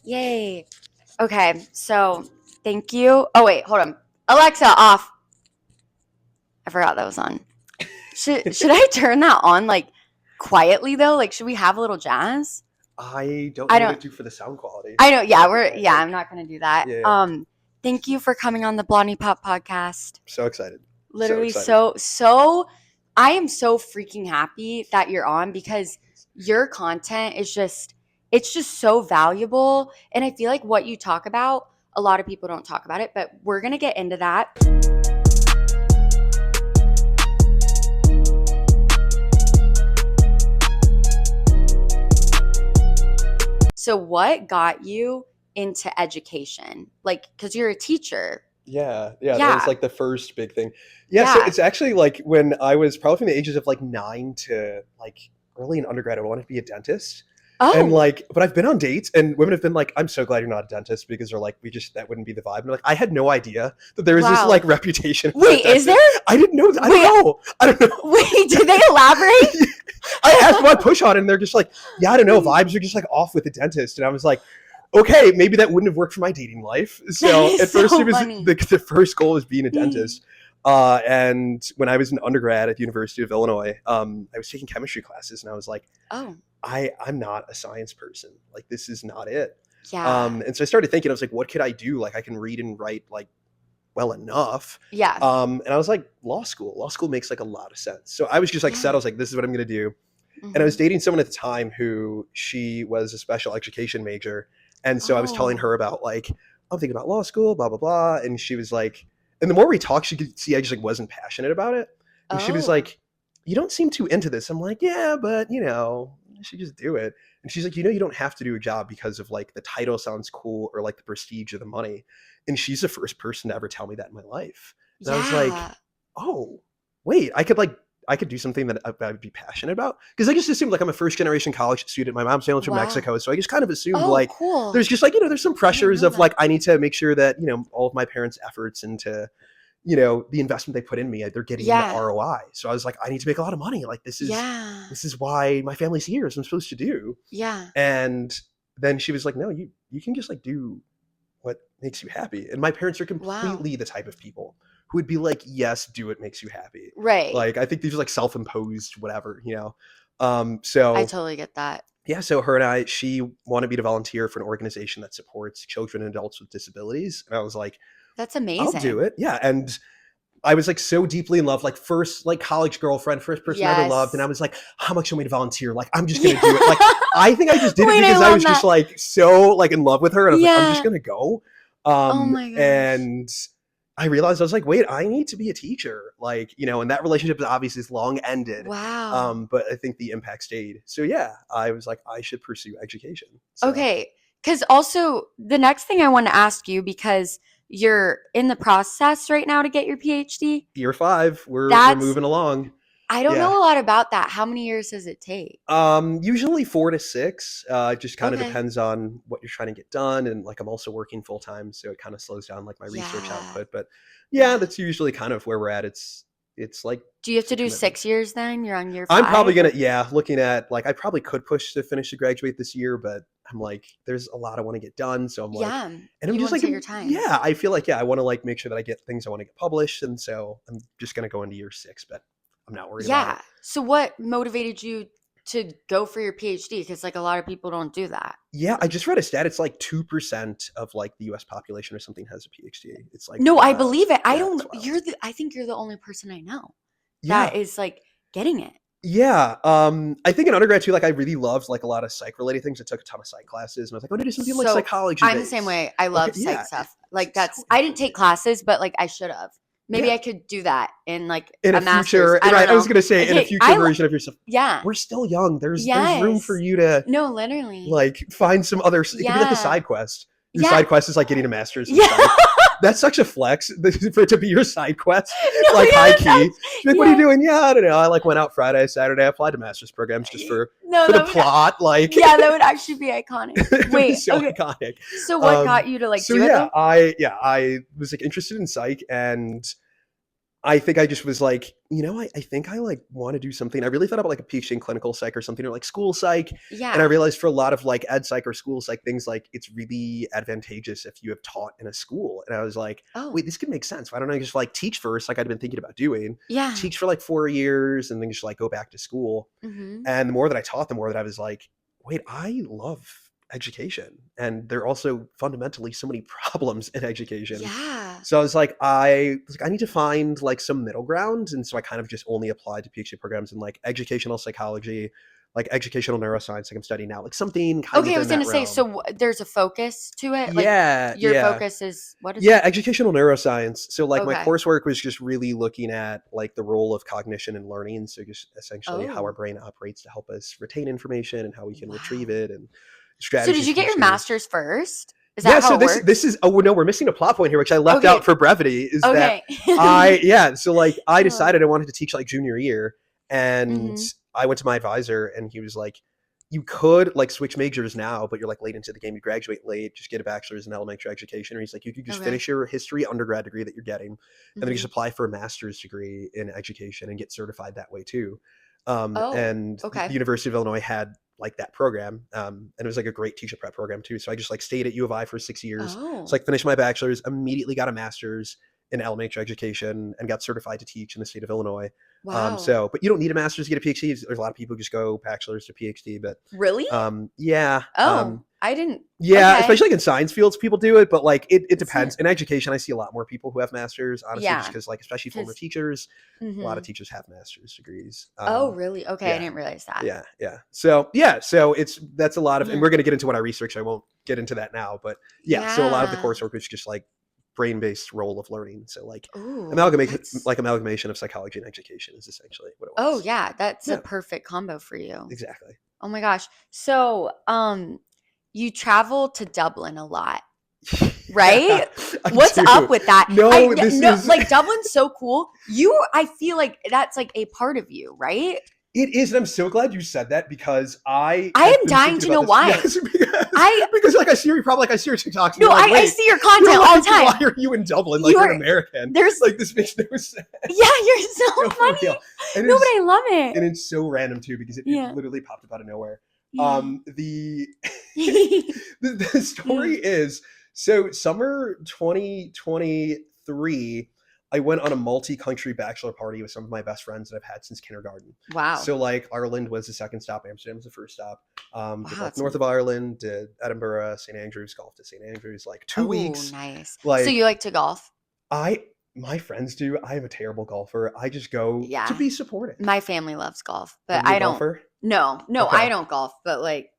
Yay. Okay, so thank you. Oh, wait, hold on. Alexa, off. I forgot that was on. Should I turn that on like quietly though? Like, should we have a little jazz? I don't I know what to don't. do for the sound quality. I know. Yeah, I I'm like, not gonna do that. yeah, Thank you for coming on the Blondie Pop podcast. so excited. So Literally, excited. I am so freaking happy that you're on because your content is it's just so valuable, and I feel like what you talk about, a lot of people don't talk about it, but we're gonna get into that. So what got you into education? Like, because you're a teacher. Yeah, that was Yeah. like the first big thing. Yeah, so Yeah. it's actually like when I was probably from the ages of like 9 to like early in undergrad, I wanted to be a dentist. And Oh, like, but I've been on dates and women have been like, I'm so glad you're not a dentist because they're like, that wouldn't be the vibe. And like, I had no idea that there was this wow. like reputation. As a Wait, is dentist. there? I didn't know. I Wait, don't know. I don't know. wait, did they elaborate? I asked my push on it and they're just like, yeah, I don't know. Vibes are just like off with the dentist. And I was like, okay, maybe that wouldn't have worked for my dating life. That So is at first so it was funny. the first goal was being a dentist. And when I was an undergrad at the University of Illinois, I was taking chemistry classes and I was like, Oh, I'm not a science person. Like this is not it. yeah. And so I started thinking, I was like, what could I do? Like I can read and write like well enough. Yeah. And I was like, law school. Law school makes like a lot of sense. So I was just like set. I was like, this is what I'm going to do. And I was dating someone at the time who she was a special education major. And so I was telling Oh. her about like, I'm thinking about law school, blah, blah, blah. And she was like, and the more we talked, she could see I just like wasn't passionate about it. And she was Oh. like, you don't seem too into this. I'm like, yeah, but you know, you should just do it. And she's like, you know, you don't have to do a job because of like the title sounds cool or like the prestige or the money. And she's the first person to ever tell me that in my life. And I was like, Yeah. oh, wait, I could do something that I would be passionate about. Because I just assumed like I'm a first generation college student. My mom's family's from Wow. Mexico. So I just kind of assumed Oh, like cool. there's just like, you know, there's some pressures know of that. like, I need to make sure that, you know, all of my parents' efforts into, you know, the investment they put in me, they're getting Yeah. the ROI. So I was like, I need to make a lot of money. Like this Yeah. is why my family's here. It's what I'm supposed to do. Yeah. And then she was like, no, you can just like do what makes you happy. And my parents are completely the type of people who would be like, yes, do what makes you happy. Right. Like, I think these are like self-imposed, whatever, you know? I So totally get that. yeah, so her and she wanted me to volunteer for an organization that supports children and adults with disabilities. And I was like, That's amazing. I'll do it. Yeah. And I was like so deeply in love, like first like college girlfriend, first person I ever loved. And I was like, how much do you want me to volunteer? Like, I'm just going to do it. Like, I think I just did Wait, it I because I love was just that. like so like in love with her. And I was like, I'm Yeah. just going to go. Oh my gosh. And I realized I was like, wait, I need to be a teacher. Like, you know, and that relationship is obviously long ended. Wow. But I think the impact stayed. So yeah, I was like, I should pursue education. So, Okay. Because also, the next thing I want to ask you, because you're in the process right now to get your PhD. year 5, we're That's- moving along. I don't Yeah. know a lot about that. How many years does it take? Usually 4 to 6. It just kind of Okay. depends on what you're trying to get done. And like, I'm also working full time. So it kind of slows down like my research Yeah. output. But yeah, that's usually kind of where we're at. It's like, Do you have to do commitment. 6 years then? You're on year 5? I'm probably going to, looking at like, I probably could push to finish to graduate this year, but I'm like, there's a lot I want to get done. So I'm like, Yeah. and I'm You just wanna like, take your time. yeah, I feel like, I want to like make sure that I get things I want to get published. And so I'm just going to go into year 6, but I'm not worried about it. So what motivated you to go for your PhD? Because like a lot of people don't do that. Yeah, I just read a stat. It's like 2% of like the U.S. population or something has a PhD. It's like No, I wild. believe it. Yeah, it's wild. I think you're the only person I know Yeah, that is like getting it. yeah. I think in undergrad too, like I really loved like a lot of psych related things. I took a ton of psych classes, and I was like, I want to do something like So, psychology. I'm the same way. I love Okay, psych yeah. stuff. Like So I didn't take interesting. classes, but like I should have. Maybe Yeah. I could do that in like In a master's. future, I don't right? know. I was gonna say in a Okay, future version of yourself. Yeah. We're still young. There's room for Yes. you to No, literally. like find some other. It could be like Yeah. a side quest. Your Yeah. side quest is like getting a master's. In Yeah. psych. That's such a flex for it to be your side quest. No, Like yeah, high that key. sounds- Like, what are you yeah. doing? Yeah, I don't know. I like went out Friday, Saturday. I applied to master's programs just for No, the that would- plot. Like, Yeah, that would actually be iconic. it would be Wait, so okay. iconic. So what got you to like So do it yeah, though? I was like interested in psych, and I think I just was like, I think I like want to do something. I really thought about like a PhD in clinical psych or something, or like school psych. And I Yeah. realized for a lot of like ed psych or school psych things, like it's really advantageous if you have taught in a school. And I was like, Oh, wait, this could make sense. Why don't I just like teach first, like I'd been thinking about doing, yeah. teach for like 4 years and then just like go back to school. Hmm. And the more that I taught, the more that I was like, wait, I love education. And there are also fundamentally so many problems in education. Yeah. So I need to find like some middle ground. And so I kind of just only applied to PhD programs in like educational psychology, like educational neuroscience, like I'm studying now, like something kind Okay, of I in was gonna that say, so realm. there's a focus to it. Like Yeah, your yeah. focus is what is Yeah, it? educational neuroscience. So like my Okay. coursework was just really looking at like the role of cognition and learning. So just essentially how our Oh, brain operates to help us retain information and how we can retrieve wow. it and So did strategies you to get your use those. master's first? Is Yeah, that so how it this works? is oh no, we're missing a plot point here, which I left out Okay. for brevity, is that Okay. so like I Oh. decided I wanted to teach like junior year, and Mhm. I went to my advisor and he was like, you could like switch majors now, but you're like late into the game, you graduate late, just get a bachelor's in elementary education. Or he's like, you could just Okay. finish your history undergrad degree that you're getting, and then you just Mhm. apply for a master's degree in education and get certified that way too. Oh, And the okay. University of Illinois had like that program. And it was like a great teacher prep program too. So I just like stayed at U of I for 6 years. So Oh, like finished my bachelor's, immediately got a master's in elementary education and got certified to teach in the state of Illinois. wow. But you don't need a master's to get a PhD. There's a lot of people who just go bachelor's to PhD, but Really? yeah. Oh, I didn't. Yeah, Okay. especially like in science fields, people do it, but like it It's depends. In education, I see a lot more people who have masters, honestly, just yeah, because like especially former because teachers, a lot of mhm. teachers have master's degrees. Oh, really? Okay, I Yeah, didn't realize that. yeah. So yeah, so that's a lot of, and Yeah. we're going to get into what I research. I won't get into that now, but yeah, so a lot of the Yeah. coursework is just like brain based role of learning. So like Ooh, amalgamation, that's like amalgamation of psychology and education is essentially what it oh, was. yeah, that's a Yeah, perfect combo for you. exactly. Oh my gosh. So, you travel to Dublin a lot, Yeah, right? I What's up do. with that? No, this No, is like Dublin's so cool. I feel like that's like a part of you, right? it is, and I'm so glad you said that because I I have am been dying thinking to about know this. why. Yes, because I like I see your probably like I see your TikToks and no, you're like, I wait, see your you're content all the like, why time. are you in Dublin? Like You you're an are American. there's Like this makes no sense. yeah, you're so No, for funny. real. And No, but it's I love it. and it's so random too because it Yeah. literally popped up out of nowhere. Yeah. The Yeah. the story is so summer 2023. I went on a multi-country bachelor party with some of my best friends that I've had since kindergarten. Wow. So like Ireland was the second stop, Amsterdam was the first stop. Did Wow, like that's north of Ireland, did Edinburgh, St Andrews, golf to St Andrews, like two oh, weeks. nice. So you Like like to golf? I my friends do. I am a terrible golfer. I just go to Yeah. be supportive. My family loves golf, Are but you a I don't. golfer? No, no, I Okay. don't golf, but like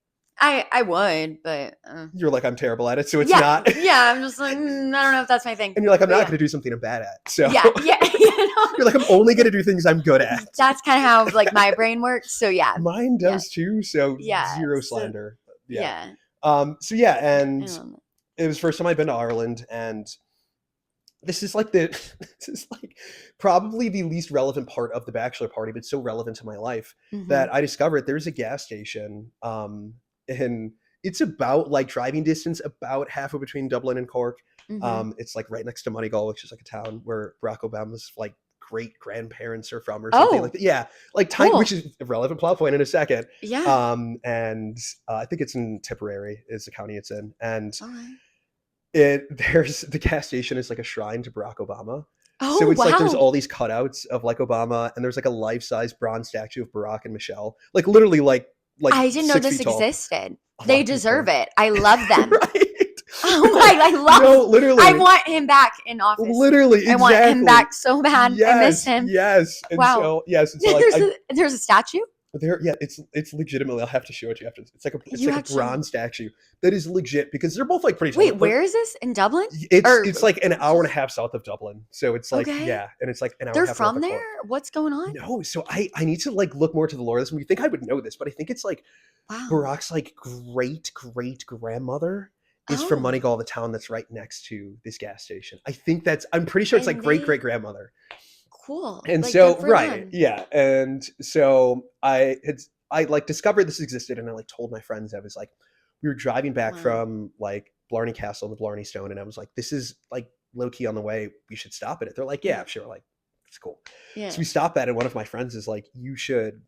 I would, but You're like, I'm terrible at it, so it's yeah, not. yeah. I'm just like I don't know if that's my thing. And you're like, I'm But not yeah, going to do something I'm bad at. So yeah, yeah. You know, you're like, I'm only going to do things I'm good at. that's kind of how like my brain works. So yeah, Mine yeah, does too. So yeah. zero So slander. Yeah. yeah, So yeah, I and love it. it was the first time I'd been to Ireland, and this is like the this is like probably the least relevant part of the bachelor party, but so relevant to my life Hmm. that I discovered there's a gas station, and it's about like driving distance, about halfway between Dublin and Cork. Hmm. It's like right next to Moneygall, which is like a town where Barack Obama's like great grandparents are from or something like Oh, that. Yeah, like tiny, which cool. is a relevant plot point in a second. Yeah. And I think it's in Tipperary is the county it's in, and Okay. it there's the gas station is like a shrine to Barack Obama. So Oh it's like there's wow. all these cutouts of like Obama, and there's like a life-size bronze statue of Barack and Michelle, like literally like I didn't know 6 this feet tall. existed. A lot They of people, deserve it. I love them. right? Oh my, I love. No, I literally, want him back in office. literally, I want him exactly. back so bad. I miss Yes, him. yes, and Wow. so yes, and so like I There's a statue. there, yeah, it's legitimately. I'll have to show it to you after this. It's You like a have to show me. bronze statue that is legit because they're both like pretty tall. Wait, where is this in Dublin? It's Or like an hour and a half south of Dublin, so it's like okay, yeah, and it's like an hour and they're a half north from of there. Cork. What's going on? No, so I need to like look more to the lore of this one. You think I would know this, but I think it's like Wow. Barack's like great grandmother is from Oh, Moneygall, the town that's right next to this gas station. I'm pretty sure it's like and great they grandmother. cool. And Like good so for right, them. yeah, and so I like discovered this existed, and I like told my friends. I was like, we were driving back Wow. from like Blarney Castle and the Blarney Stone, and I was like, this is like low key on the way. We should stop at it. They're like, yeah, Yeah. sure. Like It's cool. Yeah. So we stop at, and one of my friends is like, you should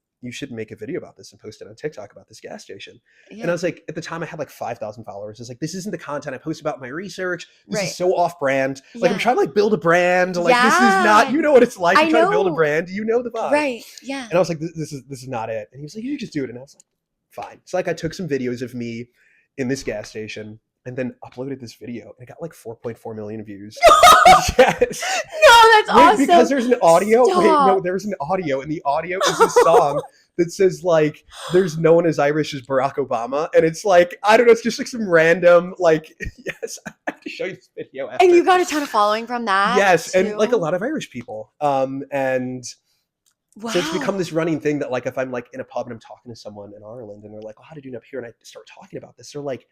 make a video about this and post it on TikTok about this gas station. And I Yeah. was like, at the time I had like 5,000 followers. I was like, this isn't the content I post about my research. This is Right. so off brand. Like I'm Yeah. trying to like build a brand. Like this is not, Yeah. you know what it's like. I You're trying to build a know. brand. You know the vibe. Right. Yeah. And I was like, this is not it. And he was like, you should just do it. And I was like, fine. So like I took some videos of me in this gas station and then uploaded this video and it got like 4.4 million views. Yes. No, that's Wait, because awesome. there's an audio. Wait, no, Stop. there's an audio, and the audio is a song that says like, "There's no one as Irish as Barack Obama," and it's like, I don't know, it's just like some random like. Yes, I have to show you this video after. And you got a ton of following from that. Yes, too? and like a lot of Irish people. And Wow. so it's become this running thing that like if I'm like in a pub and I'm talking to someone in Ireland and they're like, "Oh, how did you end up here?" and I start talking about this, they're like,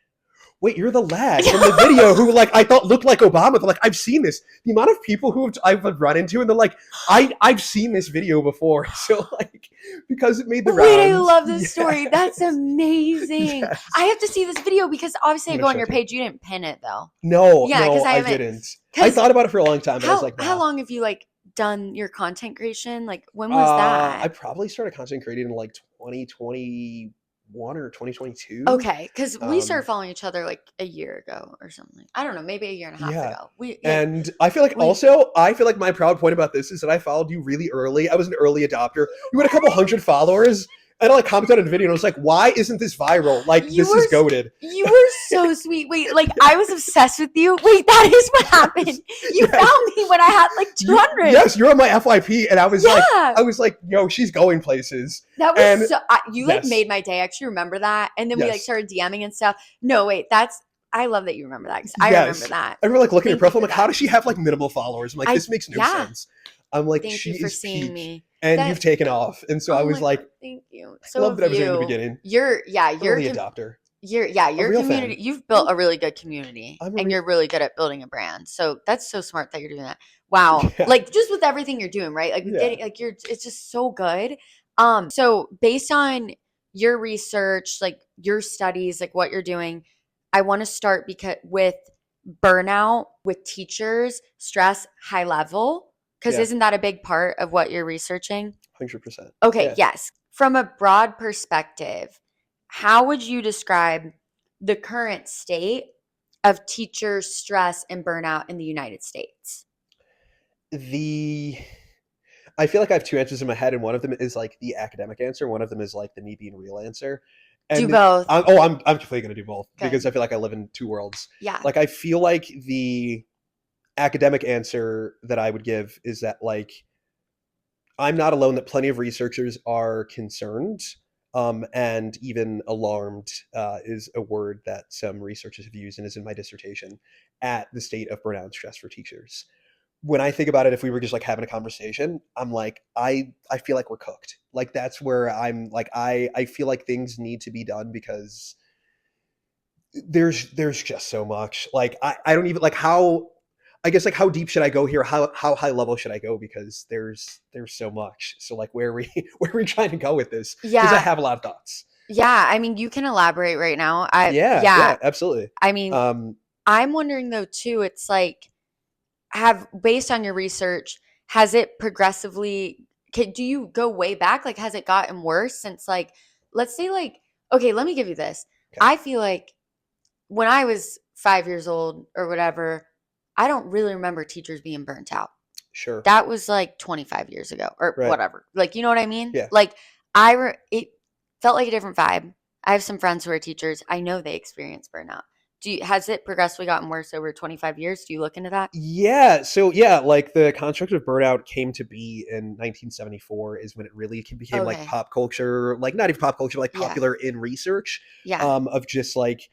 wait, you're the lad from the video who like I thought looked like Obama. They're like, I've seen this. The amount of people who I've run into, and they're like, I've seen this video before. So like, because it made the rounds. Wait, I love this story. That's amazing. Yes. I have to see this video because obviously I I'm go gonna on your check it. page. You didn't pin it though. No, Yeah, no, 'cause I I haven't- didn't. I 'Cause thought about it for a long time, but I was like, how nah. long have you like done your content creation? Like when was that? I probably started content creating in like 2021 or 2022. Okay, because we Um, started following each other like a year ago or something. I don't know, maybe a year and a half Yeah. ago. We And I feel like We- also, I feel like my proud point about this is that I followed you really early. I was an early adopter. You had a couple hundred followers. And I like commented on a video and I was like, why isn't this viral? Like, You this is were- goated. you were so sweet. Wait, like I was obsessed with you. Wait, that is what happened. You Yes. found me when I had like 200. Yes, you're on my FYP. And I was Yeah. like, yo, she's going places. That was And- so. You like yes. made my day. I actually remember that, and then we like Yes. started DMing and stuff. No, wait, that's. I love that you remember that because I Yes. remember that. I remember like looking at Thank her you profile. I'm for like, how that. does she have like minimal followers? I'm like, I- this makes no yeah. sense. I'm like, Thank she you for is seeing peak. me. And That- you've taken off. And so Oh I was my like, God, thank you. I So love that I have was there in the you. beginning. Your Early adopter. your real community. fan. You've built a really good community, I'm a and re- you're really good at building a brand. So that's so smart that you're doing that. Wow, Yeah. like just with everything you're doing, right? Like Yeah. getting like you're. It's just so good. So based on your research, like your studies, like what you're doing, I want to start with burnout with teachers, stress, high level, because Yeah. isn't that a big part of what you're researching? 100%. Okay, Yeah. yes. From a broad perspective, how would you describe the current state of teacher stress and burnout in the United States? I feel like I have two answers in my head, and one of them is like the academic answer, one of them is like the me being real answer. Do And both. I'm completely gonna do both Good. because I feel like I live in two worlds. Yeah. Like I feel like the academic answer that I would give is that like I'm not alone, that plenty of researchers are concerned, and even alarmed is a word that some researchers have used and is in my dissertation, at the state of burnout and stress for teachers. When I think about it, if we were just like having a conversation, I'm like, I feel like we're cooked. Like that's where I'm like, I feel like things need to be done because there's just so much. Like I don't even like I guess like how deep should I go here? How high level should I go? Because there's so much. So like where are we where are we trying to go with this? Because I Yeah. have a lot of thoughts. Yeah. I mean, you can elaborate right now. Yeah, absolutely. I mean, I'm wondering though too, it's like based on your research, has it progressively do you go way back? Like has it gotten worse since like let's say like okay, let me give you this. Okay. I feel like when I was 5 years old or whatever, I don't really remember teachers being burnt out. Sure. That was like 25 years ago or Right. whatever. Like, you know what I mean? Yeah. Like it felt like a different vibe. I have some friends who are teachers. I know they experience burnout. Has it progressively gotten worse over 25 years? Do you look into that? Yeah. So yeah, like the construct of burnout came to be in 1974 is when it really became like Okay. pop culture, like not even pop culture, like Yeah. popular in research, Yeah. of just like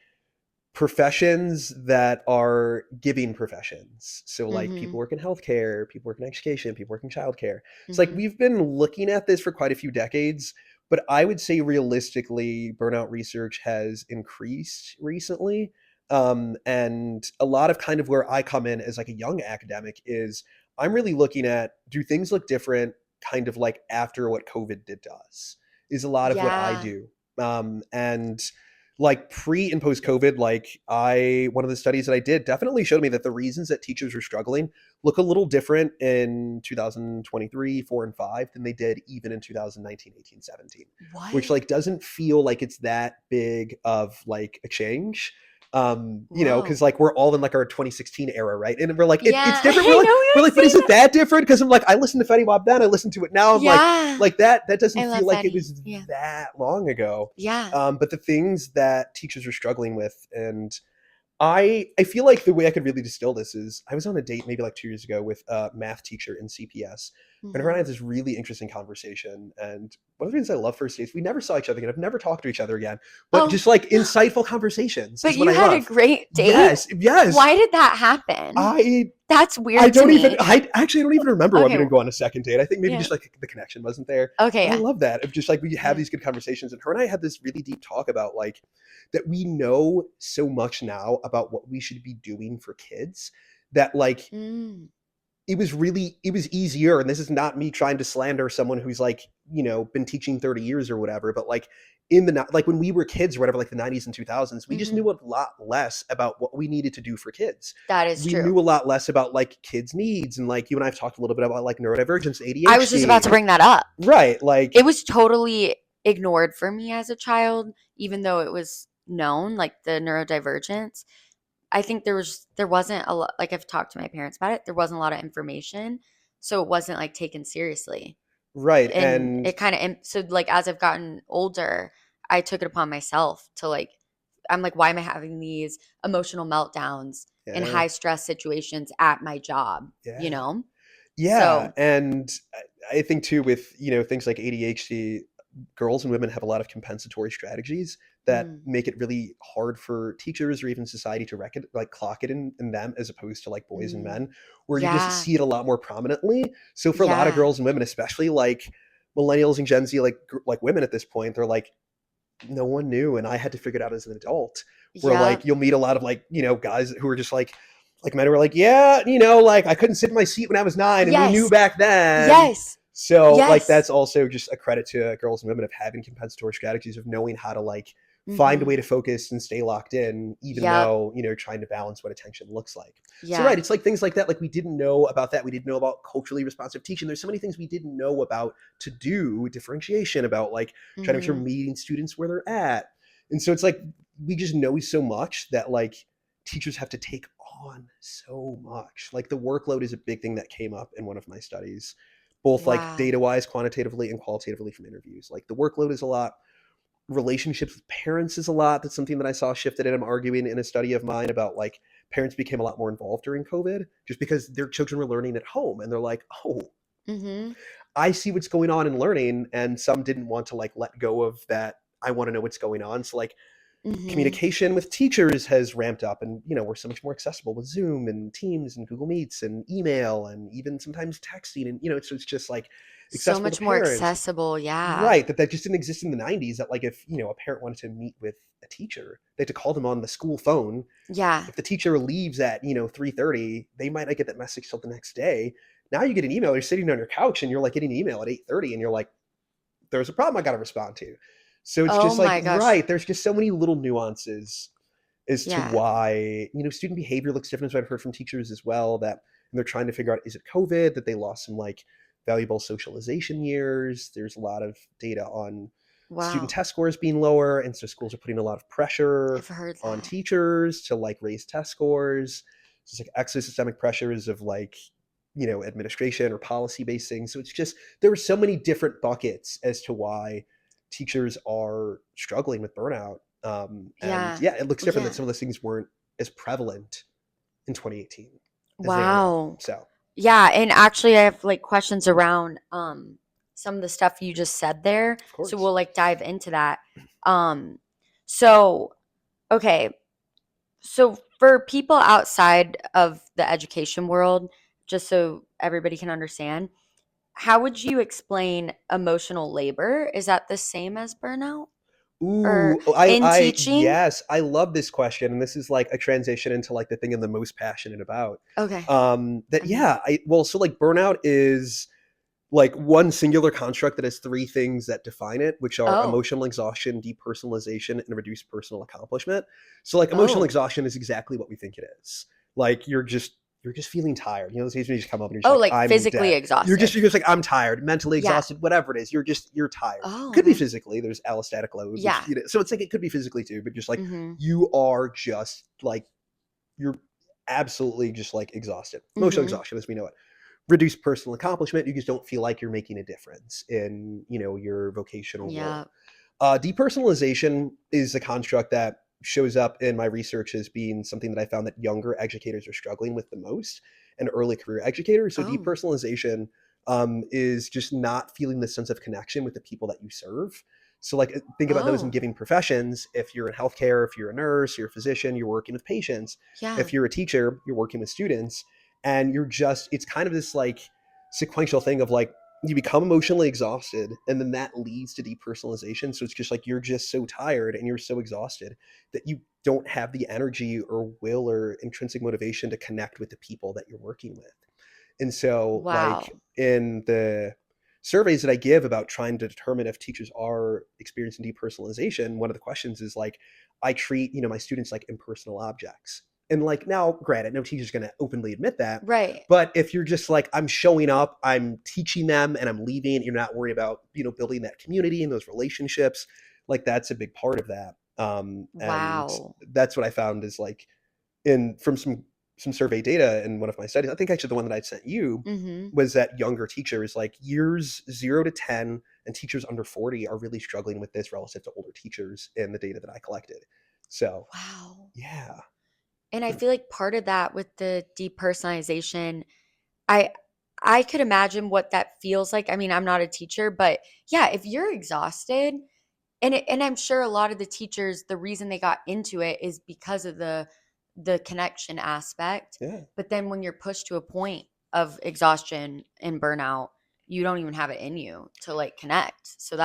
professions that are giving professions. So like Mhm. people work in healthcare, people work in education, people work in childcare. It's like Mhm. we've been looking at this for quite a few decades, but I would say realistically, burnout research has increased recently. And a lot of kind of where I come in as like a young academic is I'm really looking at, do things look different kind of like after what COVID did to us is a lot of what I Yeah. do. And like pre and post COVID, like one of the studies that I did definitely showed me that the reasons that teachers were struggling look a little different in 2023, 4 and 5 than they did even in 2019, 18, 17, which What? like doesn't feel like it's that big of like a change. Because Whoa. like we're all in like our 2016 era, right? And we're like, it's Yeah, different. I know We're you like, but is say it that. that different? Because I'm like, I listened to Fetty Wap then, I listened to it now. I'm Yeah. like that I doesn't love feel like it Fatty. was Yeah. that long ago. Yeah. But the things that teachers are struggling with, and I feel like the way I could really distill this is I was on a date maybe like 2 years ago with a math teacher in CPS, and her and I Hmm. had this really interesting conversation. And one of the things I love first dates, we never saw each other again. I've never talked to each other again, but Oh, just like insightful conversations but is what you I had a love. great date? Yes, yes. Why did that happen? I That's I weird to don't even. me. I actually don't even remember why we Okay. didn't go on a second date. I think maybe Yeah. just like the connection wasn't there. Okay. But I Yeah. love that of just like we have Yeah. these good conversations, and her and I had this really deep talk about like that we know so much now about what we should be doing for kids that like Mm. it was easier. And this is not me trying to slander someone who's like been teaching 30 years or whatever, but like like when we were kids or whatever, like the 90s and 2000s, we just Hmm. knew a lot less about what we needed to do for kids. That is We true. knew a lot less about like kids needs, and like you and I've talked a little bit about like neurodivergence, I was just about ADHD, to bring that up. right? Like It was totally ignored for me as a child, even though it was known, like the neurodivergence. I think there wasn't a lot, like I've talked to my parents about it. There wasn't a lot of information, so it wasn't like taken seriously. right. And And it kind of so like as I've gotten older, I took it upon myself to like I'm like, why am I having these emotional meltdowns in yeah, high stress situations at my job? You yeah. know? Yeah, So, and I think too with things like ADHD, girls and women have a lot of compensatory strategies that mhm, make it really hard for teachers or even society to like clock it in them, as opposed to like boys and mm, men, where you just yeah, see it a lot more prominently. So for a lot of yeah, girls and women, especially like millennials and Gen Z, like women at this point, they're like, no one knew, and I had to figure it out as an adult. Where yep, like you'll meet a lot of like guys who are just like men who are like, yeah, like I couldn't sit in my seat when I was 9, and we knew yes, back then. yes, So like yes, that's also just a credit to girls and women of having compensatory strategies of knowing how to like find a way hmm, to focus and stay locked in, even yep, though trying to balance what attention looks like. So right, yeah, it's like things like that. Like we didn't know about that. We didn't know about culturally responsive teaching. There's so many things we didn't know about to do differentiation about, like trying to make sure hmm, meeting students where they're at. And so it's like we just know so much that like teachers have to take on so much. Like the workload is a big thing that came up in one of my studies, both like wow, data wise, quantitatively, and qualitatively from interviews. Like the workload is a lot. Relationships with parents is a lot. That's something that I saw shifted, and I'm arguing in a study of mine about like parents became a lot more involved during COVID just because their children were learning at home, and they're like, oh, hmm, I see what's going on in learning, and some didn't want to like let go of that. I want to know what's going on. So like hmm, communication with teachers has ramped up, and we're so much more accessible with Zoom and Teams and Google Meets and email and even sometimes texting, and so it's just like so accessible to much more parents. accessible, yeah, Right, that just didn't exist in the 90s, that like if a parent wanted to meet with a teacher, they had to call them on the school phone. yeah, If the teacher leaves at 3:30, they might not get that message till the next day. Now you get an email, you're sitting on your couch and you're like getting an email at 8:30, and you're like, there's a problem I got to respond to. So it's oh just like, my gosh, right, there's just so many little nuances as to yeah, why student behavior looks different. So I've heard from teachers as well that they're trying to figure out, is it COVID that they lost some like valuable socialization years? There's a lot of data on student wow, test scores being lower, and so schools are putting a lot of pressure I've heard on that. teachers to like raise test scores. So it's like exosystemic pressures of like administration or policy based things. So it's just, there were so many different buckets as to why teachers are struggling with burnout. And Yeah, yeah, it looks different that yeah, some of those things weren't as prevalent in 2018 as they are now. wow. So, Yeah, and actually I have like questions around some of the stuff you just said there. of So course. we'll like dive into that. Um so okay, so for people outside of the education world, just so everybody can understand, how would you explain emotional labor? Is that the same as burnout or Ooh, in teaching? yes, I love this question, and this is like a transition into like the thing I'm the most passionate about. Okay. That I'm here. yeah, I well, so like burnout is like one singular construct that has three things that define it, which are Oh. emotional exhaustion, depersonalization, and reduced personal accomplishment. So like emotional Oh. exhaustion is exactly what we think it is. Like you're just feeling tired. You know, those days when you just come up and you're just Oh, like, like I'm physically dead. exhausted. You're just like, I'm tired, mentally Yeah. exhausted, whatever it is. You're tired. Could be Oh. physically. There's allostatic load, which Yeah. you know, so it's like it could be physically too, but just like Mhm. you are just like you're absolutely just like exhausted. Emotional Mhm. exhaustion as we know it. Reduced personal accomplishment. You just don't feel like you're making a difference in, you know, your vocational Yeah. role. Depersonalization is a construct that shows up in my research as being something that I found that younger educators are struggling with the most and early career educators. So Oh. depersonalization is just not feeling the sense of connection with the people that you serve. So like think about those in Oh. giving professions. If you're in healthcare, if you're a nurse, you're a physician, you're working with patients. Yeah. If you're a teacher, you're working with students, and you're just it's kind of this like sequential thing of like you become emotionally exhausted and then that leads to depersonalization. So it's just like you're just so tired and you're so exhausted that you don't have the energy or will or intrinsic motivation to connect with the people that you're working with. And so like Wow. in the surveys that I give about trying to determine if teachers are experiencing depersonalization, one of the questions is like, I treat, you know, my students like impersonal objects. And like now, granted, no teacher's going to openly admit that. Right. But if you're just like, I'm showing up, I'm teaching them and I'm leaving, you're not worried about, you know, building that community and those relationships, like that's a big part of that. And Wow. that's what I found is like in from some survey data in one of my studies, I think actually the one that I sent you Mhm. was that younger teachers, like years 0 to 10, and teachers under 40 are really struggling with this relative to older teachers in the data that I collected. So Wow. yeah, And I feel like part of that with the depersonalization, I I could imagine what that feels like. I mean, I'm not a teacher, but yeah, if you're exhausted, and I'm sure a lot of the teachers, the reason they got into it is because of the connection aspect. yeah, But then when you're pushed to a point of exhaustion and burnout, you don't even have it in you to like connect. So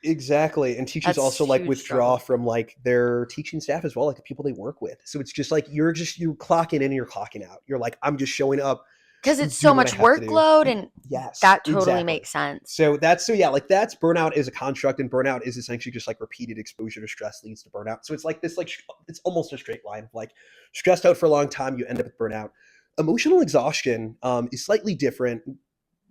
exactly. And teachers also that's like huge withdraw struggle. from like their teaching staff as well, like the people they work with. So it's just like you're clocking in and you're clocking out. You're like, I'm just showing up, Because I'm it's so doing what I much have to do. workload, and Yes, that totally exactly. makes sense. So that's so yeah, like that's burnout is a construct, and burnout is essentially just like repeated exposure to stress leads to burnout. So it's like this, like it's almost a straight line of like stressed out for a long time, you end up with burnout. Emotional exhaustion is slightly different,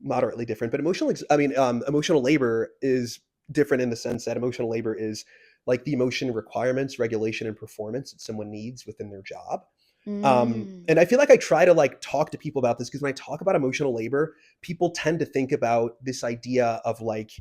moderately different, but emotional labor is different in the sense that emotional labor is like the emotion requirements, regulation, and performance that someone needs within their job. Mm. And I feel like I try to like talk to people about this because when I talk about emotional labor, people tend to think about this idea of like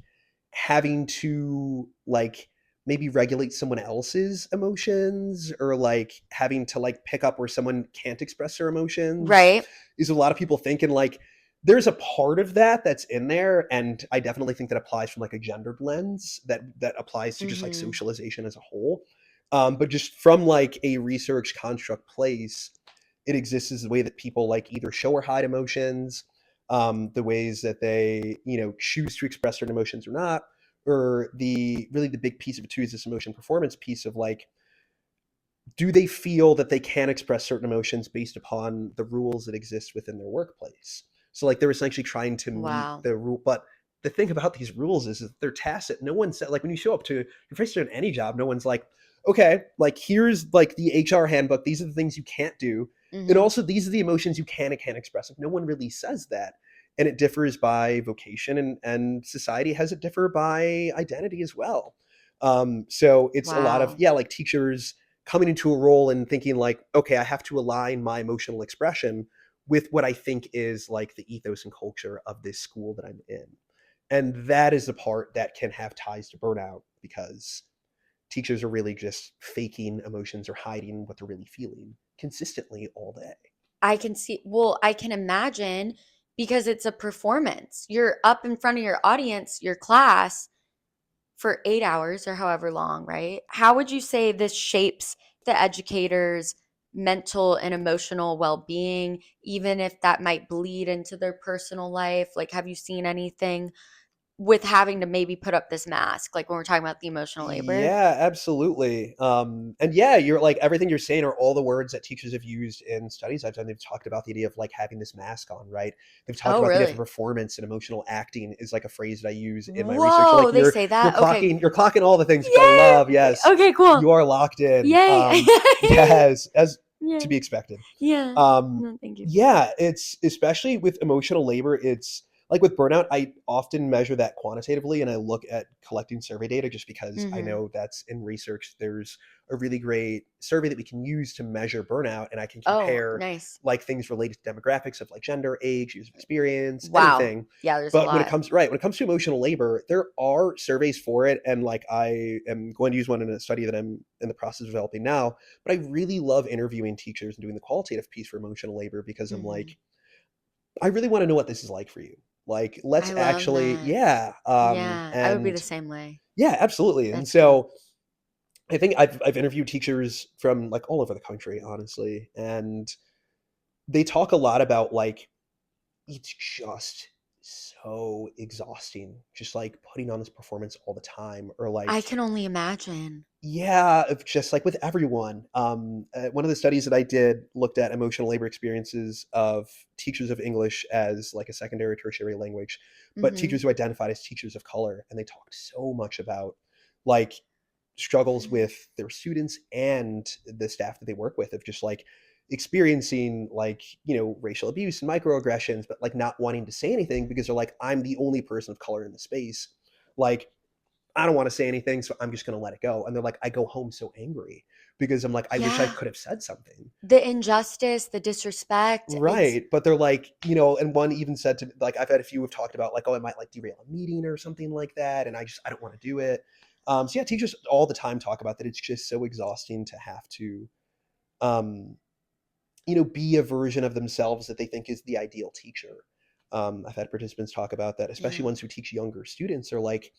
having to like maybe regulate someone else's emotions or like having to like pick up where someone can't express their emotions Right. is a lot of people thinking like there's a part of that that's in there, and I definitely think that applies from like a gendered lens that applies to just like Mhm. socialization as a whole. But just from like a research construct place, it exists as the way that people like either show or hide emotions, the ways that they, you know, choose to express certain emotions or not, or the really the big piece of it too is this emotion performance piece of like, do they feel that they can express certain emotions based upon the rules that exist within their workplace? So like they're essentially trying to meet Wow. the rule, but the thing about these rules is that they're tacit. No one said like when you show up to you're faced with any job, no one's like, okay, like here's like the HR handbook. These are the things you can't do, and Mhm. also these are the emotions you can and can't express. Like no one really says that, and it differs by vocation, and society has it differ by identity as well. So it's a lot of Wow. yeah, like teachers coming into a role and thinking like, okay, I have to align my emotional expression with what I think is like the ethos and culture of this school that I'm in. And that is the part that can have ties to burnout because teachers are really just faking emotions or hiding what they're really feeling consistently all day. I can see, well, I can imagine because it's a performance. You're up in front of your audience, your class for 8 hours or however long, right? How would you say this shapes the educator's mental and emotional well being, even if that might bleed into their personal life? Like, have you seen anything with having to maybe put up this mask, like when we're talking about the emotional labor. Yeah, absolutely. And yeah, you're like everything you're saying are all the words that teachers have used in studies I've done. They've talked about the idea of like having this mask on, right? They've talked Oh, about the idea of really? performance and emotional acting is like a phrase that I use in my research. So Whoa, like they say that? Okay. you're clocking all the things which I Yay! love. Yes, Okay, cool. you are locked in. Yay. Yes, as to Yeah. be expected. Yeah. Um, No, thank you. yeah, it's especially with emotional labor, it's like with burnout, I often measure that quantitatively and I look at collecting survey data just because I Hmm. know that's in research. There's a really great survey that we can use to measure burnout and I can Oh, compare nice. like things related to demographics of like gender, age, years of experience, Wow. anything. Yeah, there's a But lot. when it comes to emotional labor, there are surveys for it. And like I am going to use one in a study that I'm in the process of developing now. But I really love interviewing teachers and doing the qualitative piece for emotional labor because I'm Hmm. like, I really want to know what this is like for you. Like, let's I love actually, that. yeah, Yeah, I would be and the same way. yeah, absolutely. And That's cool. so I think I've interviewed teachers from like all over the country, honestly, and they talk a lot about like it's just so exhausting, just like putting on this performance all the time, or I like can only imagine. yeah, of just like with everyone. One of the studies that I did looked at emotional labor experiences of teachers of English as like a secondary or tertiary language, but Hmm. teachers who identified as teachers of color. And they talked so much about like struggles with their students and the staff that they work with of just like experiencing like, racial abuse and microaggressions, but like not wanting to say anything because they're like, I'm the only person of color in the space. Like, I don't want to say anything, so I'm just going to let it go. And they're like, I go home so angry because I'm like, I wish I Yeah. could have said something. The injustice, the disrespect, it's Right. But they're like, and one even said to me, like, I've had a few have talked about, like, oh, it might like derail a meeting or something like that. And I don't want to do it. So yeah, teachers all the time talk about that. It's just so exhausting to have to, um, be a version of themselves that they think is the ideal teacher. I've had participants talk about that, especially yeah. ones who teach younger students are like,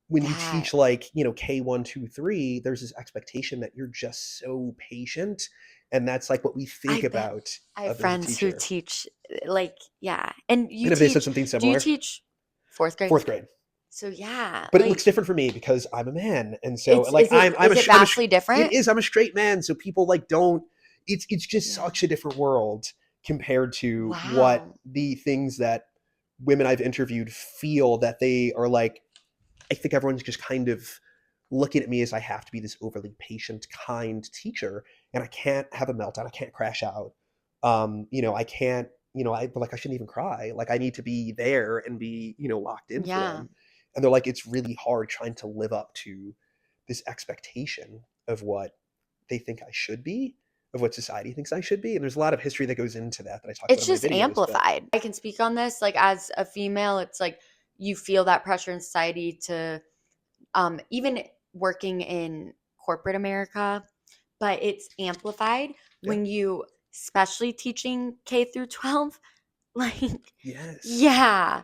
when you That teach like K1, 2, 3, there's this expectation that you're just so patient, and that's like what we think I bet about I have of as a friends who teacher. teach like yeah. And And if they said something do you similar, teach fourth grade? fourth grade, So yeah, but it like looks different for me because I'm a man, and so like is it vastly it different? is I'm a straight man, so people like don't. It's just Yeah. such a different world compared to what Wow. the things that women I've interviewed feel that they are like. I think everyone's just kind of looking at me as I have to be this overly patient, kind teacher, and I can't have a meltdown. I can't crash out. I can't. I shouldn't even cry. Like I need to be there and be, locked in for Yeah. them. And they're like, it's really hard trying to live up to this expectation of what they think I should be, of what society thinks I should be. And there's a lot of history that goes into that I talk about It's in my just videos. But amplified. I can speak on this like as a female, it's like you feel that pressure in society to even working in corporate America, but it's amplified yeah, when you especially teaching K through 12 like yes, yeah.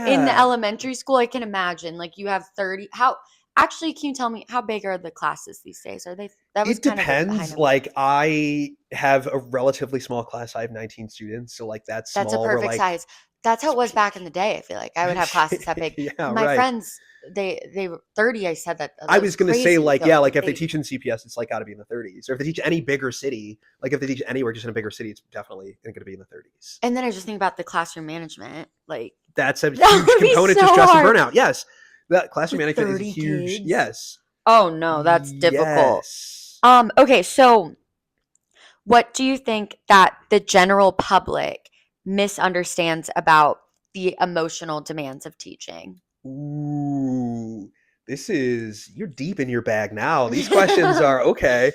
In the yeah. elementary school, I can imagine like you have 30 how actually can you tell me how big are the classes these days? Are they that was It kind of a behind depends. number. Like I have a relatively small class. I have 19 students, so like that's That's a small. We're perfect like size. That's how it's it was back in peak. the day, I feel like. I would have classes that big. Yeah, My right. friends, they were 30, I said that I that was was gonna say crazy like yeah, though. like Like if they they teach in CPS, it's like got to be in the 30s. Or if they teach any bigger city, like if they teach anywhere just in a bigger city, it's definitely going to be in the 30s. and then I just think about the classroom management. Like That's a that huge would be component so to stress and hard burnout. Yes, that classroom with management is a 30 huge kids. yes, Oh no, that's difficult. yes. Okay, so what do you think that the general public misunderstands about the emotional demands of teaching? Ooh, you're deep in your bag now. These questions are okay.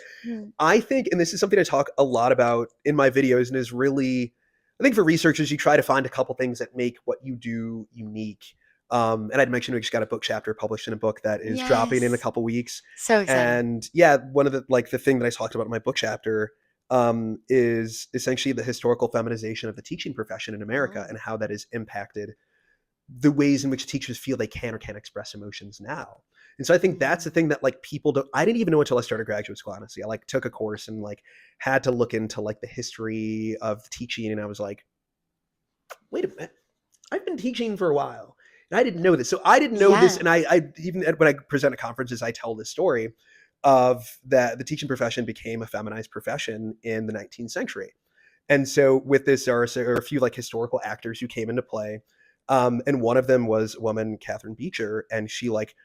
I think, and this is something I talk a lot about in my videos, and is really, I think for researchers, you try to find a couple things that make what you do unique. And I'd mentioned we just got a book chapter published in a book that is dropping in a Yes. couple weeks. So exciting. And yeah, one of the thing that I talked about in my book chapter is essentially the historical feminization of the teaching profession in America Oh. and how that has impacted the ways in which teachers feel they can or can't express emotions now. And so I think that's the Mhm. thing that like people don't. I didn't even know until I started graduate school. Honestly, I like took a course and like had to look into like the history of teaching, and I was like, wait a minute, I've been teaching for a while, And I didn't know this. So I didn't know this. Yeah. And I even when I present at conferences, I tell this story of that the teaching profession became a feminized profession in the 19th century. And so with this, there are a few like historical actors who came into play. And one of them was a woman, Catherine Beecher, and she like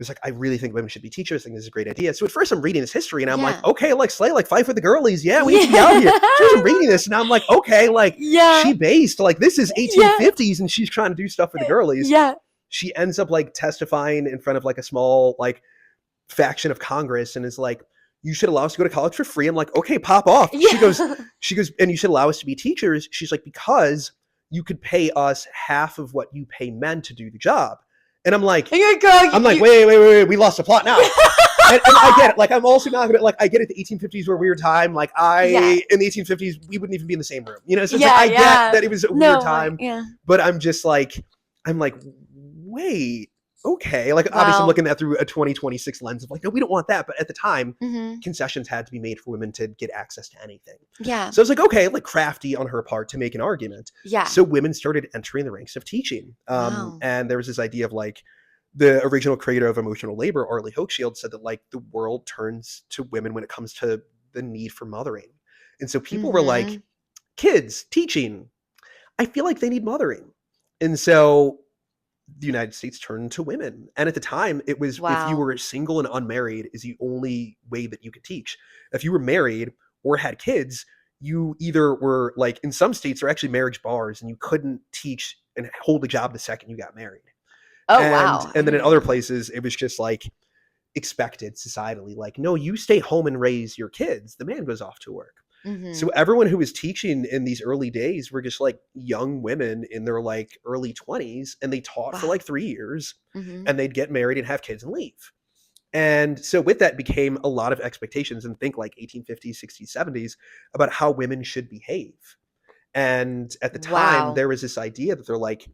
was like, I really think women should be teachers. I think this is a great idea. So at first I'm reading this history and I'm like, Yeah. okay, like Slay, like fight for the girlies. Yeah, we need to be out here. So I'm reading this and I'm like, okay, like Yeah. she based like this is Yeah. 1850s and she's trying to do stuff for the girlies. Yeah. She ends up like testifying in front of like a small like faction of Congress and is like, you should allow us to go to college for free. I'm like, okay, pop off. Yeah. She goes, and you should allow us to be teachers. She's like, because you could pay us half of what you pay men to do the job. And I'm like, wait, we lost the plot now. and I get it. Like, I'm also not gonna, like, I get it. The 1850s were a weird time. Like, in the 1850s, we wouldn't even be in the same room. You know, so it's like, I get that it was a weird time. But I'm just like, wait, okay. Like, obviously, I'm looking at through a 2026 lens of like, no, we don't want that. But at the time, concessions had to be made for women to get access to anything. Yeah. So it's like, okay, like crafty on her part to make an argument. Yeah. So women started entering the ranks of teaching. And there was this idea of like, the original creator of emotional labor, Arlie Hochschild, said that like the world turns to women when it comes to the need for mothering. And so people were like, kids, teaching, I feel like they need mothering. And so the United States turned to women. And at the time, it was if you were single and unmarried is the only way that you could teach. If you were married or had kids, you either were like, in some states, there are actually marriage bars and you couldn't teach and hold a job the second you got married. And then in other places, it was just like expected societally, like, no, you stay home and raise your kids. The man goes off to work. So everyone who was teaching in these early days were just like young women in their like early 20s, and they taught for like 3 years and they'd get married and have kids and leave. And so with that became a lot of expectations, and think like 1850s, 60s, 70s about how women should behave. And at the time, there was this idea that they're like,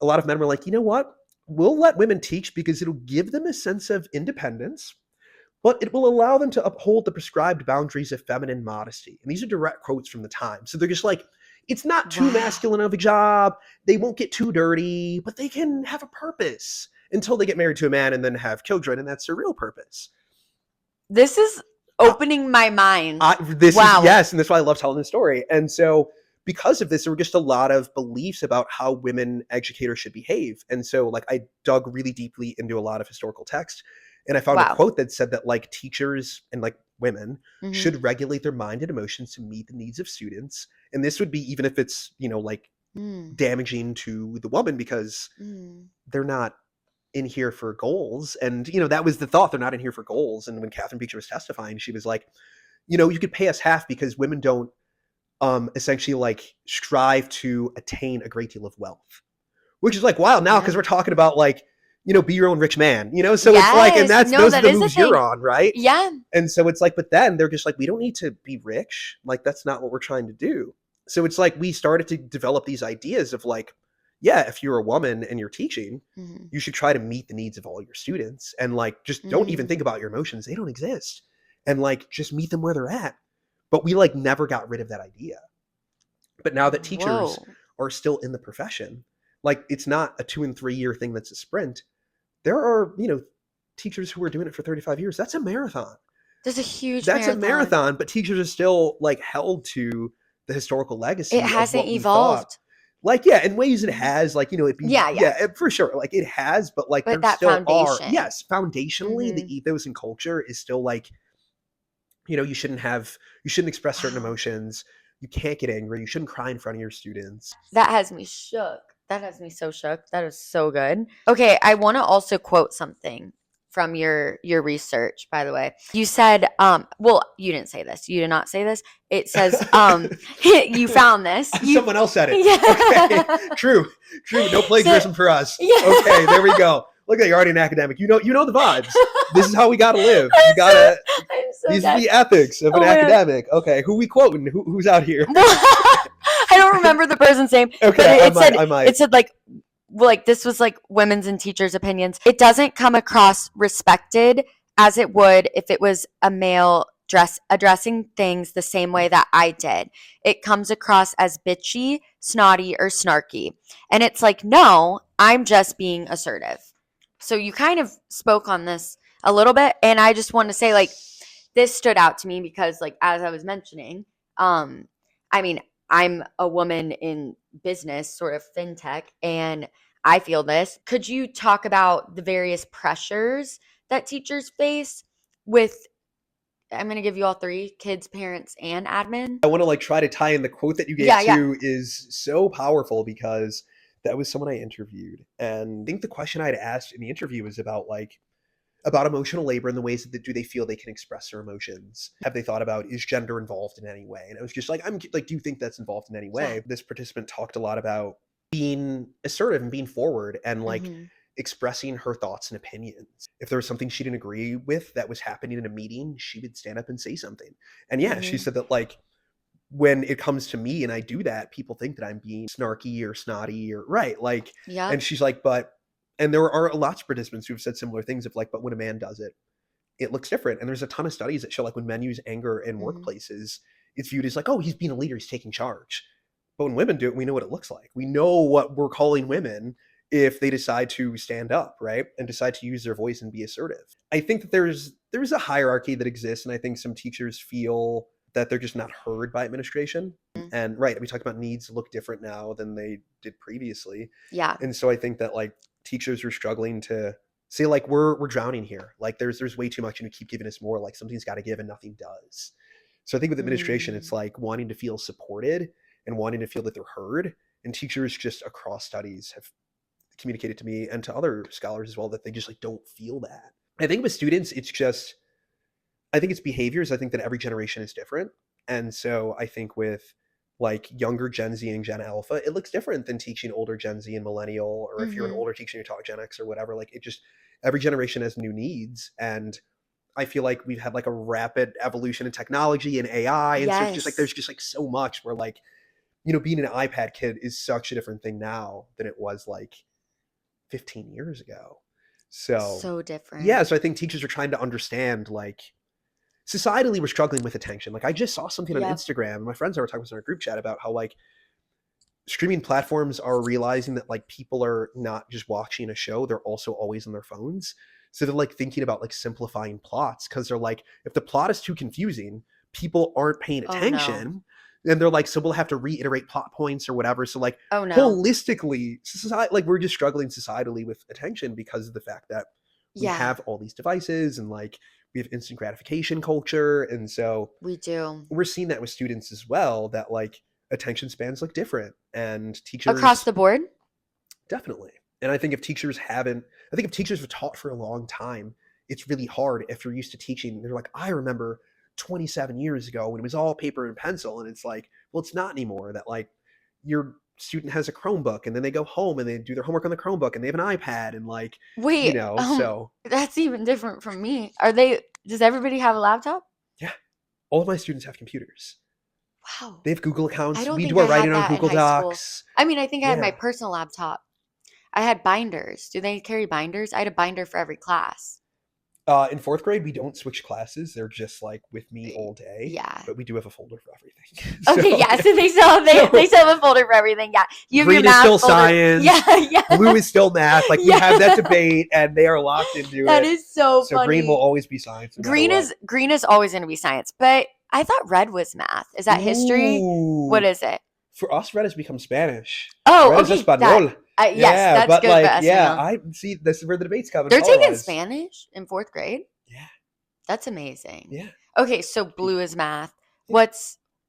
a lot of men were like, you know what? We'll let women teach because it'll give them a sense of independence, but it will allow them to uphold the prescribed boundaries of feminine modesty. And these are direct quotes from the time. So they're just like, it's not too masculine of a job. They won't get too dirty, but they can have a purpose until they get married to a man and then have children. And that's their real purpose. This is opening my mind. Yes. And that's why I love telling this story. And so because of this, there were just a lot of beliefs about how women educators should behave. And so like I dug really deeply into a lot of historical text, and I found a quote that said that like teachers and like women should regulate their mind and emotions to meet the needs of students. And this would be even if it's, you know, like damaging to the woman because they're not in here for goals. And, you know, that was the thought. They're not in here for goals. And when Catherine Beecher was testifying, she was like, you know, you could pay us half because women don't essentially like strive to attain a great deal of wealth, which is like wild now because we're talking about like, you know, be your own rich man, you know? So it's like, and those are the moves you're on, right? Yeah. And so it's like, but then they're just like, we don't need to be rich. Like, that's not what we're trying to do. So it's like, we started to develop these ideas of like, yeah, if you're a woman and you're teaching, you should try to meet the needs of all your students. And like, just don't even think about your emotions. They don't exist. And like, just meet them where they're at. But we like never got rid of that idea. But now that teachers are still in the profession, like it's not a 2 and 3 year thing that's a sprint. There are, you know, teachers who are doing it for 35 years. That's a marathon. That's a marathon, but teachers are still like held to the historical legacy. It hasn't evolved. Like, yeah, in ways it has, like, you know, for sure. Like it has, but like there that still foundation. Foundationally, the ethos and culture is still like, you know, you shouldn't express certain emotions. You can't get angry. You shouldn't cry in front of your students. That has me shook. That has me so shook. That is so good. Okay, I want to also quote something from your research, by the way. You said, well, you didn't say this. You did not say this. It says, you found this. Someone else said it. Yeah. Okay. True. No plagiarism for us. Yeah. Okay, there we go. Look at you're already an academic. You know the vibes. This is how we gotta live. You gotta. These are the ethics of an academic. God. Okay, who we quoting? Who's out here? I don't remember the person's name. Okay, but it said like this was like women's and teachers' opinions. It doesn't come across respected as it would if it was a male addressing things the same way that I did. It comes across as bitchy, snotty, or snarky. And it's like, no, I'm just being assertive. So you kind of spoke on this a little bit, and I just want to say, like, this stood out to me because, like, as I was mentioning, um, I mean, I'm a woman in business, sort of fintech, and I feel this. Could you talk about the various pressures that teachers face with, I'm going to give you all three: kids, parents, and admin? I want to like try to tie in the quote that you gave Yeah, yeah. too is so powerful because that was someone I interviewed. And I think the question I'd asked in the interview was about like about emotional labor and the ways that do they feel they can express their emotions? Have they thought about is gender involved in any way? And I was just like, I'm like, do you think that's involved in any Yeah. way? This participant talked a lot about being assertive and being forward and like Mm-hmm. expressing her thoughts and opinions. If there was something she didn't agree with that was happening in a meeting, she would stand up and say something. And yeah, she Mm-hmm. said that like when it comes to me and I do that, people think that I'm being snarky or snotty or right. Like, Yep. and she's like, but, and there are lots of participants who have said similar things of like, but when a man does it, it looks different. And there's a ton of studies that show like when men use anger in Mm-hmm. workplaces, it's viewed as like, oh, he's being a leader, he's taking charge. But when women do it, we know what it looks like. We know what we're calling women if they decide to stand up, right? And decide to use their voice and be assertive. I think that there's a hierarchy that exists, and I think some teachers feel that they're just not heard by administration. And right, we talked about needs look different now than they did previously. Yeah. And so I think that like teachers are struggling to say like we're drowning here. Like there's way too much and you keep giving us more, like something's got to give and nothing does. So I think with administration, Mm. it's like wanting to feel supported and wanting to feel that they're heard. And teachers just across studies have communicated to me and to other scholars as well that they just like don't feel that. I think with students, it's just I think it's behaviors. I think that every generation is different. And so I think with like younger Gen Z and Gen Alpha, it looks different than teaching older Gen Z and millennial, or if you're an Mm-hmm. older teacher and you talk Gen X or whatever, like it just every generation has new needs. And I feel like we've had like a rapid evolution in technology and AI. And so it's just like Yes. there's just like so much where like, you know, being an iPad kid is such a different thing now than it was like 15 years ago. So So different. yeah, so I think teachers are trying to understand like societally we're struggling with attention. Like I just saw something on Yep. Instagram. My friends and I were talking about in our group chat about how like streaming platforms are realizing that like people are not just watching a show, they're also always on their phones. So they're like thinking about like simplifying plots because they're like, if the plot is too confusing, people aren't paying Oh no. attention. And they're like, so we'll have to reiterate plot points or whatever. So like Oh no. holistically, society, like we're just struggling societally with attention because of the fact that we Yeah, have all these devices and like we have instant gratification culture. And so we do. we're seeing that with students as well, that like attention spans look different and Across teachers the board? definitely. And I think if teachers haven't, I think if teachers have taught for a long time, it's really hard if you're used to teaching. They're like, I remember 27 years ago when it was all paper and pencil. And it's like, well, it's not anymore. That like your student has a Chromebook and then they go home and they do their homework on the Chromebook and they have an iPad and like, you Wait, know, so that's even different from me. Does everybody have a laptop? yeah, all of my students have computers. Wow. They have Google I accounts. don't We think do I our had writing on that in Google high school. Docs. I mean, I think I had my Yeah. personal laptop. I had binders. Do they carry binders? I had a binder for every class. In fourth grade, we don't switch classes. They're just like with me all day, Yeah. but we do have a folder for everything. Okay, So yeah. yeah. So they So still have a folder for everything. Yeah. You have your green is math still folder. Yeah, science. yeah. Blue is still math. Like we have that Yeah. debate, and they are locked into That it. is so So green will funny. always be science, no matter what. Green is always going to be science, but I thought red was math. Is that history? What Ooh, is it? for us, red has become Spanish. Oh, Red is okay. That Espanol. yes, Yeah, that's but good for like, yeah, Espanol. I see. This is where the debates come They're taking color-wise. Spanish in fourth grade. Yeah, That's amazing. yeah, Okay, so blue is math. yeah.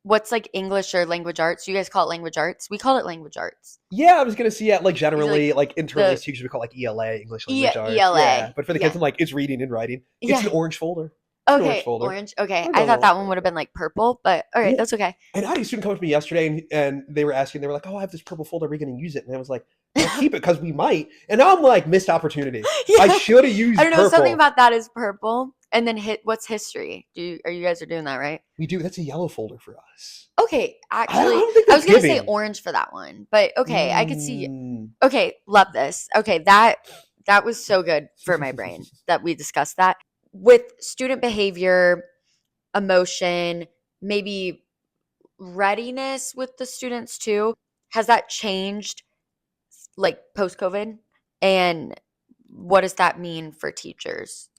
What's like English or language arts? You guys call it language arts. We call it language arts. Yeah, I was gonna see. Yeah, like Is it like generally, like internally the as teachers, we call like ELA, English Language Arts. Yeah, ELA? but for the kids, Yeah, I'm like, it's reading and writing. It's an yeah. orange folder. It's an orange Okay, folder. orange. Okay, I'll I go thought along. that one would have been like purple, but all right, Well, that's okay. and I had a student come up to me yesterday, and they were asking, they were like, "Oh, I have this purple folder. Are we going to use it?" And I was like, "Well, keep it because we might." And now I'm like, missed opportunity. I Yeah, should have I used don't know. Something purple. about that is purple, and then what's history? Are you guys are doing that right? We do. That's a yellow folder for us. Okay, I actually, don't think I was that's gonna say giving. orange for that one, but okay, I could see. Mm. Okay, love this. Okay, that was so good for my brain that we discussed that with student behavior, emotion, maybe readiness with the students too. Has that changed like post COVID, and what does that mean for teachers?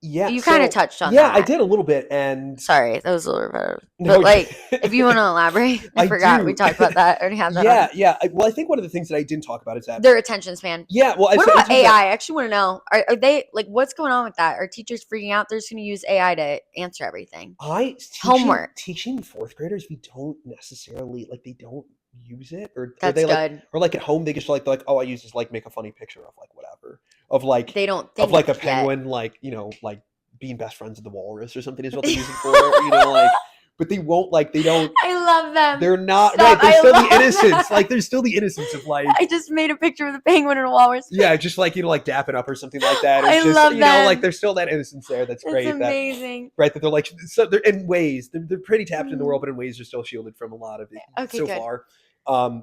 Yeah, You kind of so touched on yeah, I that. did a little bit, and Sorry, that was a little repetitive. no, But like, if you want to elaborate, I I forgot we do. talked about that. I already had that Yeah, on yeah. Well, I think one of the things that I didn't talk about is that their attention span. yeah, well, I What said it's about just that AI? I actually want to know. Are they like what's going on with that? Are teachers freaking out? They're just going to use AI to answer everything. I Homework. teaching fourth graders, we don't necessarily like they don't use it, or That's they like, good. or like at home they just like, oh, I use this like make a funny picture of like whatever They don't of like a think yet. penguin like like being best friends with the walrus or something is what they use it for, like, but they won't like they don't. I love them. They're not right. Stop. There's I still the love innocence. them. Like there's still the innocence of like I just made a picture of the penguin and a walrus. yeah, just like like dapping up or something like that. It's I just love like them. there's still that innocence there. That's It's great. That amazing. right that they're like so they're in ways they're pretty tapped in the Mm. world, but in ways they're still shielded from a lot of it Okay, so good. far.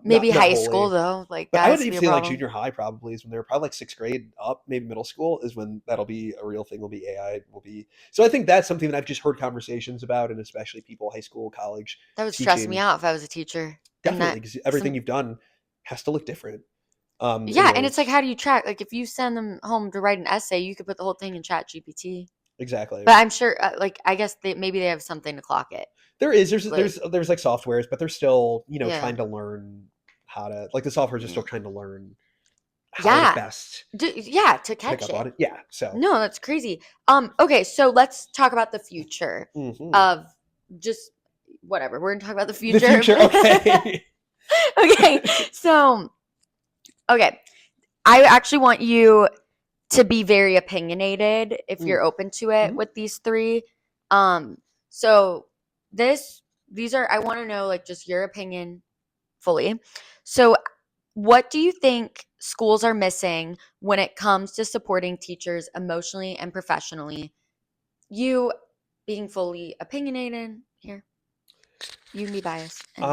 Maybe Not high school wholly, though. Like but I that would has to even be a say like problem. junior high probably is when they're probably like sixth grade up, maybe middle school is when that'll be a real thing. Will be AI will be so. I think that's something that I've just heard conversations about, and especially people high school, college That would stress me teaching. out if I was a teacher. And Definitely, that because everything some you've done has to look different. In yeah, and it's like ways how do you track? Like if you send them home to write an essay, you could put the whole thing in Chat GPT. exactly. But I'm sure like I guess maybe they have something to clock it. There is Like there's like softwares, but they're still yeah. trying to learn how to like the softwares are still Yeah. trying to learn how to Yeah. best Yeah, to pick catch up on it. it. Yeah. So. No, that's crazy. Okay, so let's talk about the future Mhm. of just whatever. We're gonna talk about the The future. future. Okay. Okay, so okay, I actually want you to be very opinionated if Mm. you're open to it Mhm. with these three. Um, so these are I want to know like just your opinion fully. So what do you think schools are missing when it comes to supporting teachers emotionally and professionally? You being fully opinionated here. You can be biased and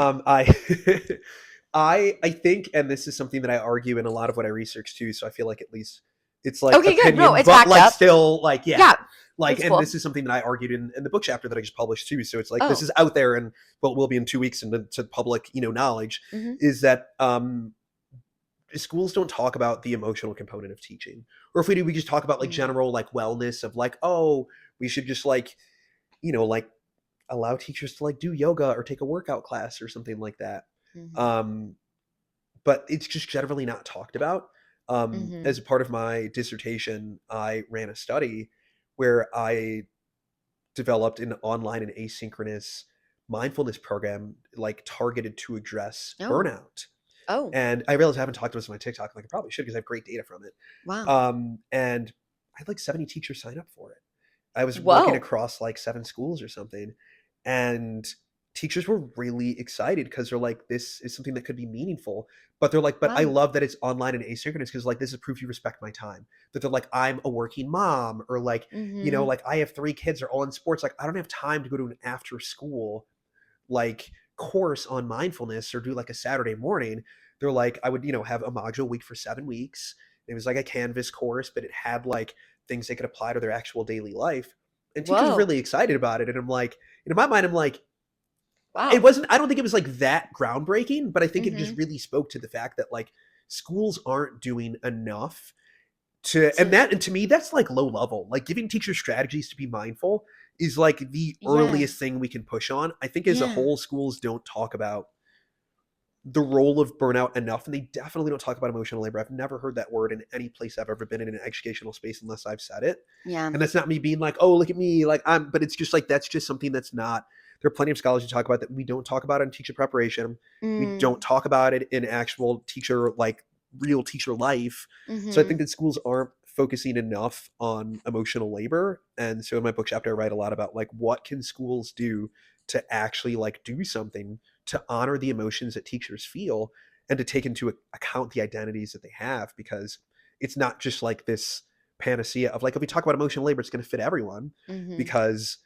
I I think, and this is something that I argue in a lot of what I research too. So I feel like at least it's like okay, good. No, opinion, it's but backed like up. still like yeah, Yeah, like that's and cool. this is something that I argued in the book chapter that I just published too. So it's like this Oh, is out there and well will be in 2 weeks into to public knowledge mm-hmm, is that schools don't talk about the emotional component of teaching, or if we do we just talk about like mm, general like wellness of like oh we should just like like allow teachers to like do yoga or take a workout class or something like that. mm-hmm, um but it's just generally not talked about. mm-hmm. As a part of my dissertation, I ran a study where I developed an online and asynchronous mindfulness program like targeted to address Oh, burnout. oh, And I realized I haven't talked about this on my TikTok like I probably should because I have great data from it. wow. And I had like 70 teachers sign up for it. I was working Whoa, across like 7 schools or something, and teachers were really excited because they're like, "This is something that could be meaningful." But they're like, "But I wow. love that it's online and asynchronous because like this is proof you respect my time." That they're like, "I'm a working mom," or like, Mm-hmm. like I have 3 kids, they're all in sports. Like I don't have time to go to an after school like course on mindfulness or do like a Saturday morning. They're like, I would, have a module week for 7 weeks. It was like a Canvas course, but it had like things they could apply to their actual daily life. And teachers were Whoa, really excited about it. And I'm like, in my mind, I'm like, it wow. wasn't, I don't think it was like that groundbreaking, but I think it Mm-hmm. just really spoke to the fact that like schools aren't doing enough to To and to me that's like low level. Like giving teachers strategies to be mindful is like the yeah, earliest thing we can push on. I think as a yeah. whole schools don't talk about the role of burnout enough, and they definitely don't talk about emotional labor. I've never heard that word in any place I've ever been in an educational space unless I've said it. Yeah. And that's not me being like, oh, look at me, like I'm, but it's just like that's just something that's not. There are plenty of scholars who talk about that we don't talk about it in teacher preparation. We don't Mm, talk about it in actual teacher like real teacher life. So I think mm-hmm. that schools aren't focusing enough on emotional labor. And so in my book chapter, I write a lot about like what can schools do to actually like do something to honor the emotions that teachers feel and to take into account the identities that they have, because it's not just like this panacea of like if we talk about emotional labor it's going to fit everyone, Mm-hmm. because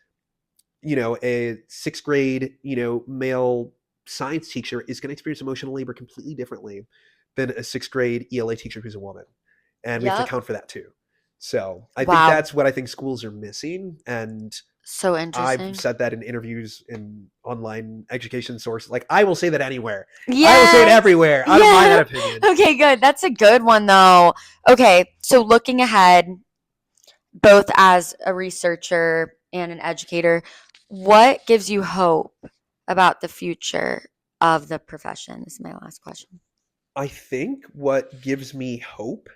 a sixth grade male science teacher is going to experience emotional labor completely differently than a sixth grade ELA teacher who's a woman, and we have to Yep. account for that too. So I think Wow. that's what I think schools are missing. And So I've interesting. said that in interviews in online education sources. Like, I will say that anywhere. I will say it Yes. everywhere. I don't mind that Yeah. opinion. Okay, good. That's a good one though. Okay, so looking ahead, both as a researcher and an educator, what gives you hope about the future of the profession? This is my last question. I think what gives me hope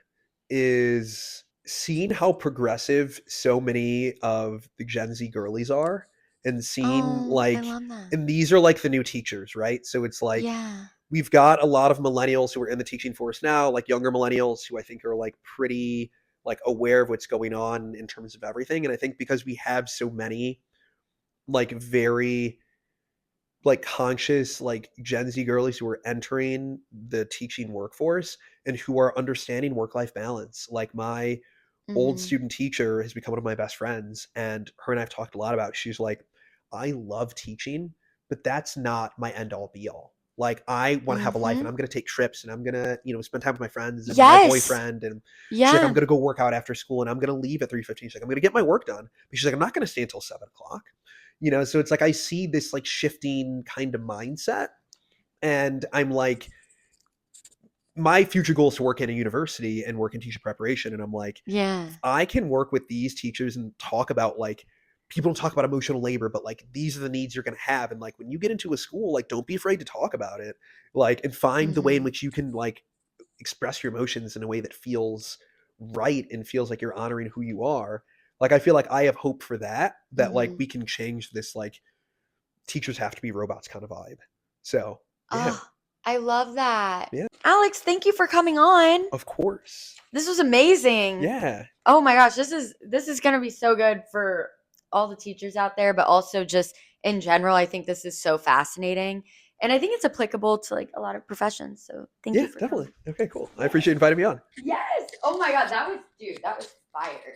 is seeing how progressive so many of the Gen Z girlies are, and seeing Oh, I like, love that. and these are like the new teachers, right? So it's like Yeah. we've got a lot of millennials who are in the teaching force now, like younger millennials who I think are like pretty like aware of what's going on in terms of everything. And I think because we have so many like very like conscious like Gen Z girlies who are entering the teaching workforce and who are understanding work life balance. Like my old Mhm. student teacher has become one of my best friends, and her and I've talked a lot about. She's like, I love teaching, but that's not my end all be all. Like, I want to have a life, and Mhm. I'm going to take trips, and I'm going to, spend time with my friends and my Yes. boyfriend. And she's like, I'm Yeah. going to go work out after school, and I'm going to leave at 3:15. She's like, I'm going to get my work done. But she's like, I'm not going to stay until 7 o'clock. So it's like I see this like shifting kind of mindset, and I'm like, my future goal is to work in a university and work in teacher preparation. And I'm like, Yeah. if I can work with these teachers and talk about like, people don't talk about emotional labor, but like these are the needs you're going to have. And like when you get into a school, like don't be afraid to talk about it, like, and find the way in Mhm. which you can like express your emotions in a way that feels right and feels like you're honoring who you are. Like, I feel like I have hope for that, that like Mhm. we can change this like teachers have to be robots kind of vibe. So yeah, Oh, I love that. yeah, Alex, thank you for coming on. of course. This was amazing. Yeah, Oh my gosh, this is going to be so good for all the teachers out there, but also just in general. I think this is so fascinating. And I think it's applicable to like a lot of professions. So thank yeah, you for definitely. coming. Okay, cool. I Yeah. appreciate you inviting me on. Yes. Oh my God. That was, dude, that was fire.